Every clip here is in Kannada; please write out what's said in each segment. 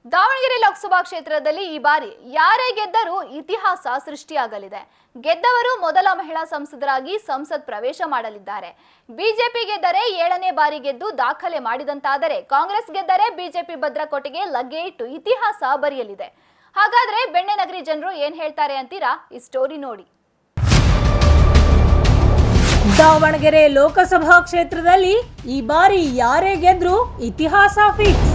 ದಾವಣಗೆರೆ ಲೋಕಸಭಾ ಕ್ಷೇತ್ರದಲ್ಲಿ ಈ ಬಾರಿ ಯಾರೇ ಗೆದ್ದರೂ ಇತಿಹಾಸ ಸೃಷ್ಟಿಯಾಗಲಿದೆ. ಗೆದ್ದವರು ಮೊದಲ ಮಹಿಳಾ ಸಂಸದರಾಗಿ ಸಂಸತ್ ಪ್ರವೇಶ ಮಾಡಲಿದ್ದಾರೆ. ಬಿಜೆಪಿ ಗೆದ್ದರೆ 7ನೇ ಬಾರಿ ಗೆದ್ದು ದಾಖಲೆ ಮಾಡಿದಂತಾದರೆ, ಕಾಂಗ್ರೆಸ್ ಗೆದ್ದರೆ ಬಿಜೆಪಿ ಭದ್ರಕೋಟೆಗೆ ಲಗ್ಗೆ ಇಟ್ಟು ಇತಿಹಾಸ ಬರೆಯಲಿದೆ. ಹಾಗಾದ್ರೆ ಬೆಣ್ಣೆನಗರಿ ಜನರು ಏನ್ ಹೇಳ್ತಾರೆ ಅಂತೀರಾ? ಈ ಸ್ಟೋರಿ ನೋಡಿ. ದಾವಣಗೆರೆ ಲೋಕಸಭಾ ಕ್ಷೇತ್ರದಲ್ಲಿ ಈ ಬಾರಿ ಯಾರೇ ಗೆದ್ರೂ ಇತಿಹಾಸ ಫಿಕ್ಸ್.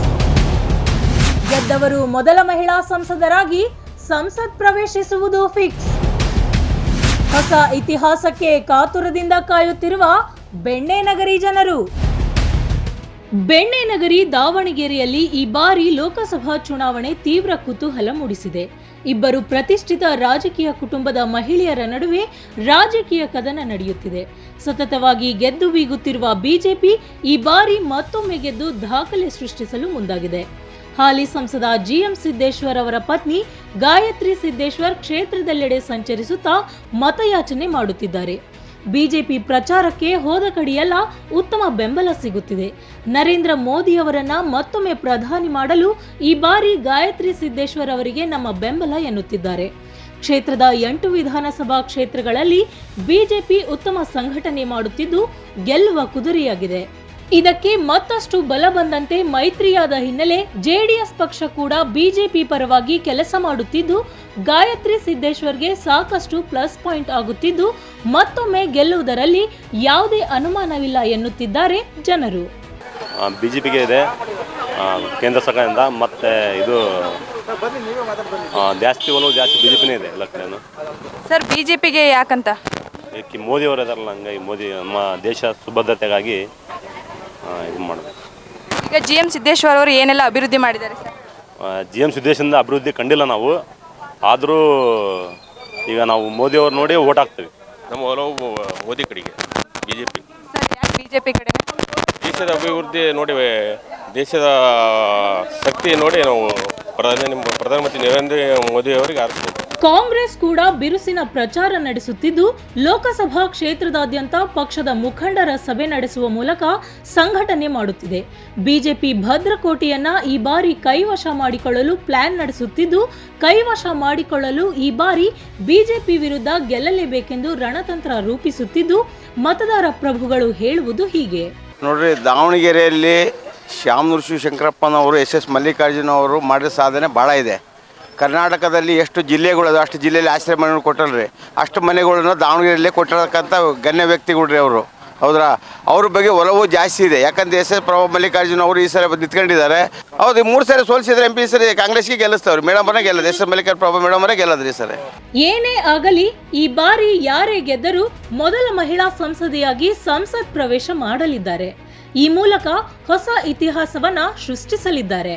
ಗೆದ್ದವರು ಮೊದಲ ಮಹಿಳಾ ಸಂಸದರಾಗಿ ಸಂಸತ್ ಪ್ರವೇಶಿಸುವುದು ಫಿಕ್ಸ್. ಹೊಸ ಇತಿಹಾಸಕ್ಕೆ ಕಾತುರದಿಂದ ಕಾಯುತ್ತಿರುವ ಬೆಣ್ಣೆನಗರಿ ಜನರು. ಬೆಣ್ಣೆನಗರಿ ದಾವಣಗೆರೆಯಲ್ಲಿ ಈ ಬಾರಿ ಲೋಕಸಭಾ ಚುನಾವಣೆ ತೀವ್ರ ಕುತೂಹಲ ಮೂಡಿಸಿದೆ. ಇಬ್ಬರು ಪ್ರತಿಷ್ಠಿತ ರಾಜಕೀಯ ಕುಟುಂಬದ ಮಹಿಳೆಯರ ನಡುವೆ ರಾಜಕೀಯ ಕದನ ನಡೆಯುತ್ತಿದೆ. ಸತತವಾಗಿ ಗೆದ್ದು ಬೀಗುತ್ತಿರುವ ಬಿಜೆಪಿ ಈ ಬಾರಿ ಮತ್ತೊಮ್ಮೆ ಗೆದ್ದು ದಾಖಲೆ ಸೃಷ್ಟಿಸಲು ಮುಂದಾಗಿದೆ. ಹಾಲಿ ಸಂಸದ ಜಿಎಂ ಸಿದ್ದೇಶ್ವರ್ ಅವರ ಪತ್ನಿ ಗಾಯತ್ರಿ ಸಿದ್ದೇಶ್ವರ್ ಕ್ಷೇತ್ರದೆಲ್ಲೆಡೆ ಸಂಚರಿಸುತ್ತಾ ಮತಯಾಚನೆ ಮಾಡುತ್ತಿದ್ದಾರೆ. ಬಿಜೆಪಿ ಪ್ರಚಾರಕ್ಕೆ ಹೋದ ಕಡೆಯೆಲ್ಲ ಉತ್ತಮ ಬೆಂಬಲ ಸಿಗುತ್ತಿದೆ. ನರೇಂದ್ರ ಮೋದಿ ಅವರನ್ನ ಮತ್ತೊಮ್ಮೆ ಪ್ರಧಾನಿ ಮಾಡಲು ಈ ಬಾರಿ ಗಾಯತ್ರಿ ಸಿದ್ದೇಶ್ವರ್ ಅವರಿಗೆ ನಮ್ಮ ಬೆಂಬಲ ಎನ್ನುತ್ತಿದ್ದಾರೆ. ಕ್ಷೇತ್ರದ 8 ವಿಧಾನಸಭಾ ಕ್ಷೇತ್ರಗಳಲ್ಲಿ ಬಿಜೆಪಿ ಉತ್ತಮ ಸಂಘಟನೆ ಮಾಡುತ್ತಿದ್ದು ಗೆಲ್ಲುವ ಕುದುರೆಯಾಗಿದೆ. ಇದಕ್ಕೆ ಮತ್ತಷ್ಟು ಬಲ ಬಂದಂತೆ ಮೈತ್ರಿಯಾದ ಹಿನ್ನೆಲೆ ಜೆಡಿಎಸ್ ಪಕ್ಷ ಕೂಡ ಬಿಜೆಪಿ ಪರವಾಗಿ ಕೆಲಸ ಮಾಡುತ್ತಿದ್ದು ಗಾಯತ್ರಿ ಸಿದ್ದೇಶ್ವರ್ಗೆ ಸಾಕಷ್ಟು ಪ್ಲಸ್ ಪಾಯಿಂಟ್ ಆಗುತ್ತಿದ್ದು ಮತ್ತೊಮ್ಮೆ ಗೆಲ್ಲುವುದರಲ್ಲಿ ಯಾವುದೇ ಅನುಮಾನವಿಲ್ಲ ಎನ್ನುತ್ತಿದ್ದಾರೆ ಜನರು. ಬಿಜೆಪಿಗೆ ಇದೆ ಕೇಂದ್ರ ಸರ್ಕಾರದಿಂದ, ಮತ್ತೆ ಇದು ಜಾಸ್ತಿ ಬಿಜೆಪಿನೇ ಇದೆ ಎಲ್ಲ ಕಡೆನೂ. ಸರ್ ಬಿಜೆಪಿಗೆ ಯಾಕಂತ? ಮೋದಿ ಅವರು ಇದಾರಲ್ಲ, ಹಂಗಾಗಿ ಮೋದಿ ನಮ್ಮ ದೇಶ ಸುಭದ್ರತೆಗಾಗಿ ಇದು ಮಾಡಬೇಕು. ಈಗ ಜಿಎಂ ಸಿದ್ದೇಶ್ವರ್ ಅವರು ಏನೆಲ್ಲ ಅಭಿವೃದ್ಧಿ ಮಾಡಿದ್ದಾರೆ ಸರ್? ಜಿಎಂ ಸಿದ್ದೇಶ್ವರಿಂದ ಅಭಿವೃದ್ಧಿ ಕಂಡಿಲ್ಲ ನಾವು, ಆದರೂ ಈಗ ನಾವು ಮೋದಿ ಅವ್ರು ನೋಡಿ ಓಟ್ ಹಾಕ್ತೀವಿ. ನಮ್ಮ ಒಲವು ಮೋದಿ ಕಡೆಗೆ, ಬಿಜೆಪಿ. ಸರ್ ಯಾಕೆ ಬಿಜೆಪಿ ಕಡೆ? ದೇಶದ ಅಭಿವೃದ್ಧಿ ನೋಡಿ, ದೇಶದ ಶಕ್ತಿ ನೋಡಿ ನಾವು ಪ್ರಧಾನಮಂತ್ರಿ ನರೇಂದ್ರ ಮೋದಿ ಅವರಿಗೆ ಆರಿಸ್ತೀವಿ. ಕಾಂಗ್ರೆಸ್ ಕೂಡ ಬಿರುಸಿನ ಪ್ರಚಾರ ನಡೆಸುತ್ತಿದ್ದು ಲೋಕಸಭಾ ಕ್ಷೇತ್ರದಾದ್ಯಂತ ಪಕ್ಷದ ಮುಖಂಡರ ಸಭೆ ನಡೆಸುವ ಮೂಲಕ ಸಂಘಟನೆ ಮಾಡುತ್ತಿದೆ. ಬಿಜೆಪಿ ಭದ್ರಕೋಟೆಯನ್ನ ಈ ಬಾರಿ ಕೈವಶ ಮಾಡಿಕೊಳ್ಳಲು ಪ್ಲಾನ್ ನಡೆಸುತ್ತಿದ್ದು, ಕೈವಶ ಮಾಡಿಕೊಳ್ಳಲು ಈ ಬಾರಿ ಬಿಜೆಪಿ ವಿರುದ್ಧ ಗೆಲ್ಲಲೇಬೇಕೆಂದು ರಣತಂತ್ರ ರೂಪಿಸುತ್ತಿದ್ದು ಮತದಾರ ಪ್ರಭುಗಳು ಹೇಳುವುದು ಹೀಗೆ. ನೋಡ್ರಿ, ದಾವಣಗೆರೆಯಲ್ಲಿ ಶ್ಯಾಮನೂರು ಶಿವಶಂಕರಪ್ಪನವರು, ಎಸ್ ಮಲ್ಲಿಕಾರ್ಜುನ ಅವರು ಮಾಡಿದ ಸಾಧನೆ ಭಾಳ ಇದೆ. ಕರ್ನಾಟಕದಲ್ಲಿ ಎಷ್ಟು ಜಿಲ್ಲೆಗಳು ಅದು, ಅಷ್ಟು ಜಿಲ್ಲೆಯಲ್ಲಿ ಆಶ್ರಯ ಮನೆಗಳು ಕೊಟ್ಟಲ್ರಿ. ಅಷ್ಟು ಮನೆಗಳನ್ನು ದಾವಣಗೆರೆಯಲ್ಲೇ ಕೊಟ್ಟಿರತಕ್ಕಂಥ ಗಣ್ಯ ವ್ಯಕ್ತಿಗಳ್ರಿ ಅವರು. ಹೌದ್ರಾ? ಅವ್ರ ಬಗ್ಗೆ ಒಲವು ಜಾಸ್ತಿ ಇದೆ. ಯಾಕಂದ್ರೆ ಎಸ್ ಪ್ರಭಾ ಮಲ್ಲಿಕಾರ್ಜುನ ಅವರು ಈ ಸರಿ ನಿಂತ್ಕೊಂಡಿದ್ದಾರೆ. ಹೌದು, 3 ಸರಿ ಸೋಲಿಸಿದ್ರೆ MP ಸರಿ ಕಾಂಗ್ರೆಸ್ಗೆ ಗೆಲ್ಲಿಸ್ತವ್ರು. ಮೇಡಮ್ ಅವರೇ ಗೆಲ್ಲದು, ಎಸ್ ಮಲ್ಲಿಕಾರ್ಜುನ ಪ್ರಭಾ ಮೇಡಮ್ ಅವರೇ ಗೆಲ್ಲದ್ರಿ ಸರ್. ಏನೇ ಆಗಲಿ ಈ ಬಾರಿ ಯಾರೇ ಗೆದ್ದರೂ ಮೊದಲ ಮಹಿಳಾ ಸಂಸದೆಯಾಗಿ ಸಂಸತ್ ಪ್ರವೇಶ ಮಾಡಲಿದ್ದಾರೆ. ಈ ಮೂಲಕ ಹೊಸ ಇತಿಹಾಸವನ್ನ ಸೃಷ್ಟಿಸಲಿದ್ದಾರೆ.